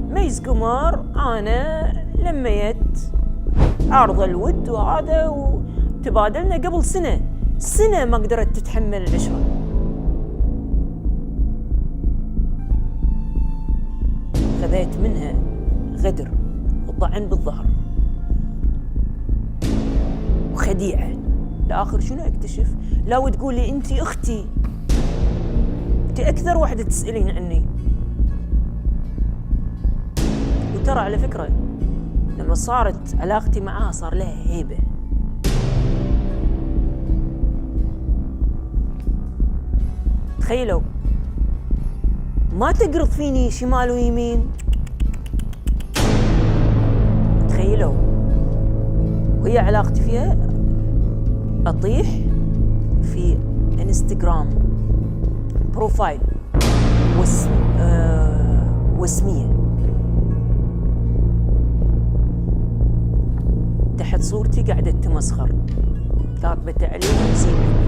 ميز قمر أنا لميت عرض الود وهذا وتبادلنا قبل سنة ما قدرت تتحمل العشرة. خذيت منها غدر وطعن بالظهر وخديعة. الآخر شنو اكتشف؟ لا وتقول لي أنتي أختي، أنتي أكثر واحدة تسألين عني. وترى على فكرة لما صارت علاقتي معاها صار لها هيبة. تخيلوا ما تقرض فيني شمال ويمين. تخيلوا وهي علاقتي فيها أطيح في انستغرام بروفايل واسمية تحت صورتي قاعدة تمسخر كاتبة تعليق زين.